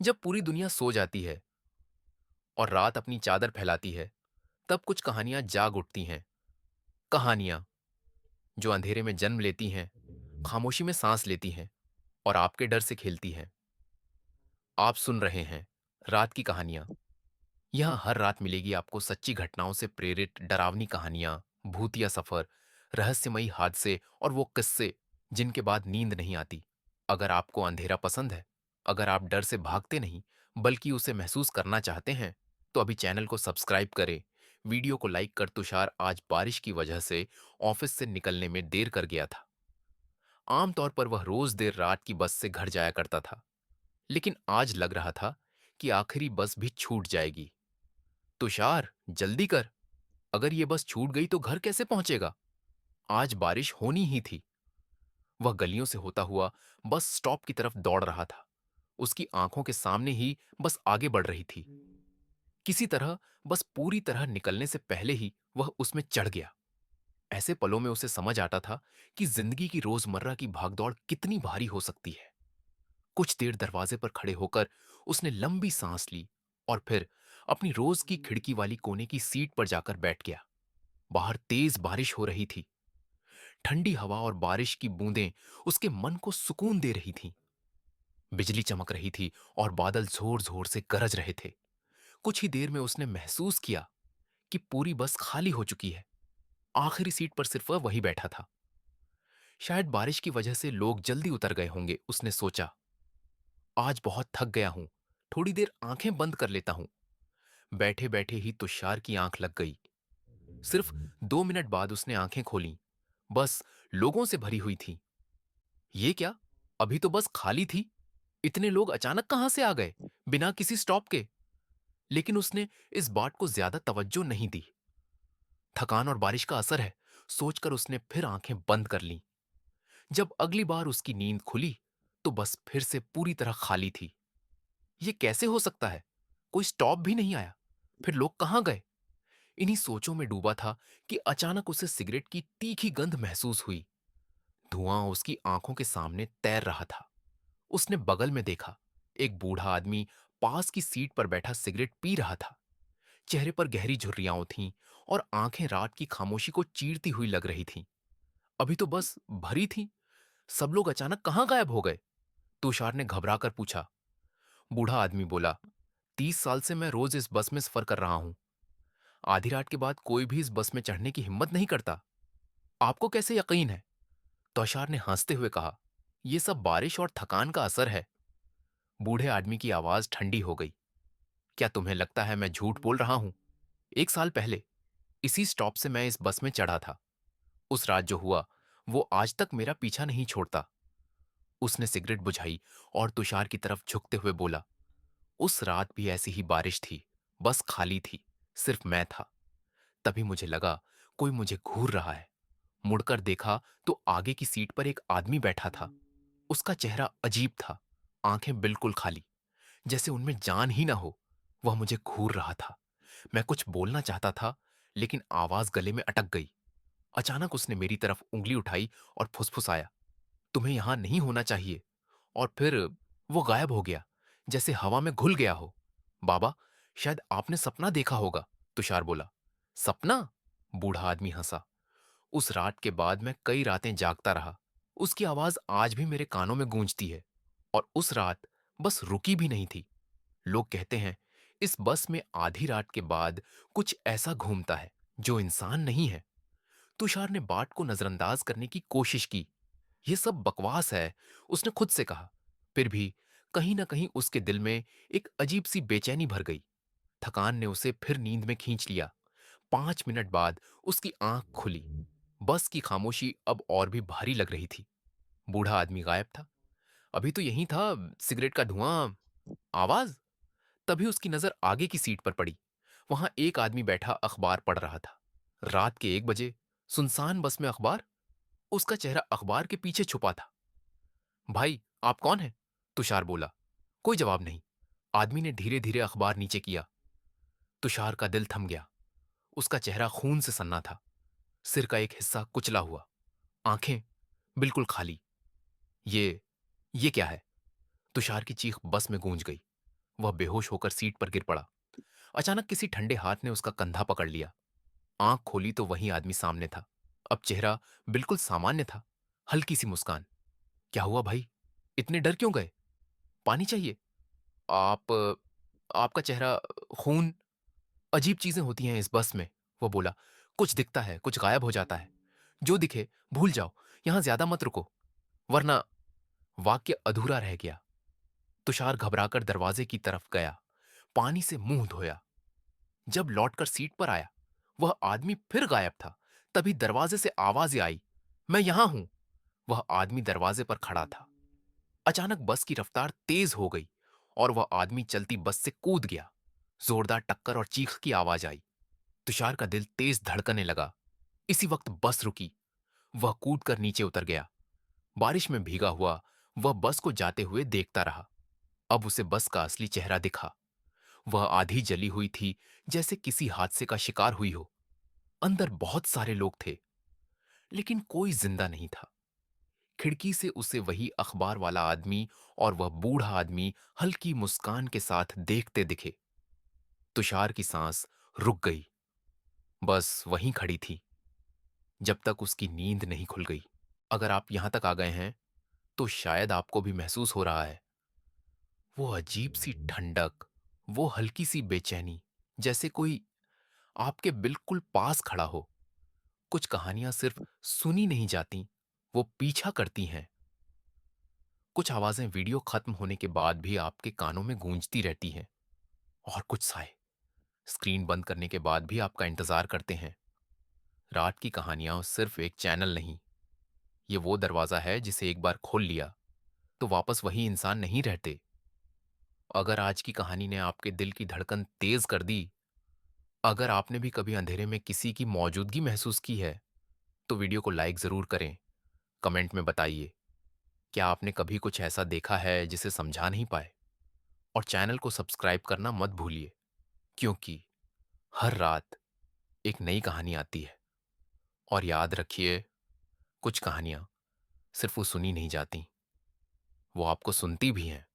जब पूरी दुनिया सो जाती है और रात अपनी चादर फैलाती है, तब कुछ कहानियां जाग उठती हैं। कहानियां जो अंधेरे में जन्म लेती हैं, खामोशी में सांस लेती हैं और आपके डर से खेलती हैं। आप सुन रहे हैं रात की कहानियां। यहां हर रात मिलेगी आपको सच्ची घटनाओं से प्रेरित डरावनी कहानियां, भूतिया सफर, रहस्यमयी हादसे और वो किस्से जिनके बाद नींद नहीं आती। अगर आपको अंधेरा पसंद है, अगर आप डर से भागते नहीं बल्कि उसे महसूस करना चाहते हैं, तो अभी चैनल को सब्सक्राइब करें। वीडियो को लाइक कर। तुषार आज बारिश की वजह से ऑफिस से निकलने में देर कर गया था। आमतौर पर वह रोज देर रात की बस से घर जाया करता था, लेकिन आज लग रहा था कि आखिरी बस भी छूट जाएगी। तुषार, जल्दी कर। अगर ये बस छूट गई तो घर कैसे पहुंचेगा? आज बारिश होनी ही थी। वह गलियों से होता हुआ बस स्टॉप की तरफ दौड़ रहा था। उसकी आंखों के सामने ही बस आगे बढ़ रही थी। किसी तरह बस पूरी तरह निकलने से पहले ही वह उसमें चढ़ गया। ऐसे पलों में उसे समझ आता था कि जिंदगी की रोजमर्रा की भागदौड़ कितनी भारी हो सकती है। कुछ देर दरवाजे पर खड़े होकर उसने लंबी सांस ली और फिर अपनी रोज की खिड़की वाली कोने की सीट पर जाकर बैठ गया। बाहर तेज बारिश हो रही थी। ठंडी हवा और बारिश की बूंदें उसके मन को सुकून दे रही थीं। बिजली चमक रही थी और बादल जोर जोर से गरज रहे थे। कुछ ही देर में उसने महसूस किया कि पूरी बस खाली हो चुकी है। आखिरी सीट पर सिर्फ वह वही बैठा था। शायद बारिश की वजह से लोग जल्दी उतर गए होंगे, उसने सोचा। आज बहुत थक गया हूं, थोड़ी देर आंखें बंद कर लेता हूं। बैठे बैठे ही तुषार की आंख लग गई। सिर्फ 2 मिनट बाद उसने आंखें खोलीं। बस लोगों से भरी हुई थी। ये क्या? अभी तो बस खाली थी। इतने लोग अचानक कहां से आ गए, बिना किसी स्टॉप के? लेकिन उसने इस बात को ज्यादा तवज्जो नहीं दी। थकान और बारिश का असर है, सोचकर उसने फिर आंखें बंद कर लीं। जब अगली बार उसकी नींद खुली, तो बस फिर से पूरी तरह खाली थी। ये कैसे हो सकता है? कोई स्टॉप भी नहीं आया। फिर लोग कहां गए? इन्हीं सोचों में डूबा था कि अचानक उसे सिगरेट की तीखी गंध महसूस हुई। धुआं उसकी आंखों के सामने तैर रहा था। उसने बगल में देखा। एक बूढ़ा आदमी पास की सीट पर बैठा सिगरेट पी रहा था। चेहरे पर गहरी झुर्रियां थीं और आंखें रात की खामोशी को चीरती हुई लग रही थीं। अभी तो बस भरी थी। सब लोग अचानक कहां गायब हो गए? तुषार ने घबराकर पूछा। बूढ़ा आदमी बोला, 30 साल से मैं रोज इस बस में सफर कर रहा हूं। आधी रात के बाद कोई भी इस बस में चढ़ने की हिम्मत नहीं करता। आपको कैसे यकीन है? तुषार ने हंसते हुए कहा, यह सब बारिश और थकान का असर है। बूढ़े आदमी की आवाज ठंडी हो गई। क्या तुम्हें लगता है मैं झूठ बोल रहा हूं? 1 साल पहले इसी स्टॉप से मैं इस बस में चढ़ा था। उस रात जो हुआ, वो आज तक मेरा पीछा नहीं छोड़ता। उसने सिगरेट बुझाई और तुषार की तरफ झुकते हुए बोला, उस रात भी ऐसी ही बारिश थी। बस खाली थी। सिर्फ मैं था। तभी मुझे लगा कोई मुझे घूर रहा है। मुड़कर देखा तो आगे की सीट पर एक आदमी बैठा था। उसका चेहरा अजीब था। आंखें बिल्कुल खाली, जैसे उनमें जान ही ना हो। वह मुझे घूर रहा था। मैं कुछ बोलना चाहता था, लेकिन आवाज गले में अटक गई। अचानक उसने मेरी तरफ उंगली उठाई और फुसफुसाया, तुम्हें यहां नहीं होना चाहिए। और फिर वो गायब हो गया, जैसे हवा में घुल गया हो। बाबा, शायद आपने सपना देखा होगा, तुषार बोला। सपना? बूढ़ा आदमी हंसा। उस रात के बाद मैं कई रातें जागता रहा। उसकी आवाज आज भी मेरे कानों में गूंजती है। और उस रात बस रुकी भी नहीं थी। लोग कहते हैं इस बस में आधी रात के बाद कुछ ऐसा घूमता है जो इंसान नहीं है। तुषार ने बात को नजरअंदाज करने की कोशिश की। यह सब बकवास है, उसने खुद से कहा। फिर भी कहीं ना कहीं उसके दिल में एक अजीब सी बेचैनी भर गई। थकान ने उसे फिर नींद में खींच लिया। 5 मिनट बाद उसकी आंख खुली। बस की खामोशी अब और भी भारी लग रही थी। बूढ़ा आदमी गायब था। अभी तो यही था, सिगरेट का धुआं, आवाज। तभी उसकी नजर आगे की सीट पर पड़ी। वहां एक आदमी बैठा अखबार पढ़ रहा था। रात के 1 बजे सुनसान बस में अखबार। उसका चेहरा अखबार के पीछे छुपा था। भाई, आप कौन हैं? तुषार बोला। कोई जवाब नहीं। आदमी ने धीरे धीरे अखबार नीचे किया। तुषार का दिल थम गया। उसका चेहरा खून से सन्ना था। सिर का एक हिस्सा कुचला हुआ। आंखें बिल्कुल खाली। ये ये क्या है? तुषार की चीख बस में गूंज गई। वह बेहोश होकर सीट पर गिर पड़ा। अचानक किसी ठंडे हाथ ने उसका कंधा पकड़ लिया। आंख खोली तो वही आदमी सामने था। अब चेहरा बिल्कुल सामान्य था, हल्की सी मुस्कान। क्या हुआ भाई? इतने डर क्यों गए? पानी चाहिए? आप आपका चेहरा, खून, अजीब चीजें होती हैं इस बस में, वो बोला। कुछ दिखता है, कुछ गायब हो जाता है। जो दिखे भूल जाओ, यहां ज्यादा मत रुको, वरना। वाक्य अधूरा रह गया। तुषार घबराकर दरवाजे की तरफ गया, पानी से मुंह धोया। जब लौटकर सीट पर आया, वह आदमी फिर गायब था। तभी दरवाजे से आवाजें आई, मैं यहां हूं। वह आदमी दरवाजे पर खड़ा था। अचानक बस की रफ्तार तेज हो गई और वह आदमी चलती बस से कूद गया। जोरदार टक्कर और चीख की आवाज आई। तुषार का दिल तेज धड़कने लगा। इसी वक्त बस रुकी। वह कूदकर नीचे उतर गया। बारिश में भीगा हुआ वह बस को जाते हुए देखता रहा। अब उसे बस का असली चेहरा दिखा। वह आधी जली हुई थी, जैसे किसी हादसे का शिकार हुई हो। अंदर बहुत सारे लोग थे, लेकिन कोई जिंदा नहीं था। खिड़की से उसे वही अखबार वाला आदमी और वह बूढ़ा आदमी हल्की मुस्कान के साथ देखते दिखे। तुषार की सांस रुक गई। बस वहीं खड़ी थी, जब तक उसकी नींद नहीं खुल गई। अगर आप यहां तक आ गए हैं, तो शायद आपको भी महसूस हो रहा है वो अजीब सी ठंडक, वो हल्की सी बेचैनी, जैसे कोई आपके बिल्कुल पास खड़ा हो। कुछ कहानियां सिर्फ सुनी नहीं जाती, वो पीछा करती हैं। कुछ आवाजें वीडियो खत्म होने के बाद भी आपके कानों में गूंजती रहती हैं, और कुछ साए स्क्रीन बंद करने के बाद भी आपका इंतजार करते हैं। रात की कहानियां सिर्फ एक चैनल नहीं, ये वो दरवाजा है जिसे एक बार खोल लिया तो वापस वही इंसान नहीं रहते। अगर आज की कहानी ने आपके दिल की धड़कन तेज कर दी, अगर आपने भी कभी अंधेरे में किसी की मौजूदगी महसूस की है, तो वीडियो को लाइक जरूर करें। कमेंट में बताइए, क्या आपने कभी कुछ ऐसा देखा है जिसे समझा नहीं पाए? और चैनल को सब्सक्राइब करना मत भूलिए, क्योंकि हर रात एक नई कहानी आती है। और याद रखिए, कुछ कहानियां सिर्फ वो सुनी नहीं जाती, वो आपको सुनती भी हैं।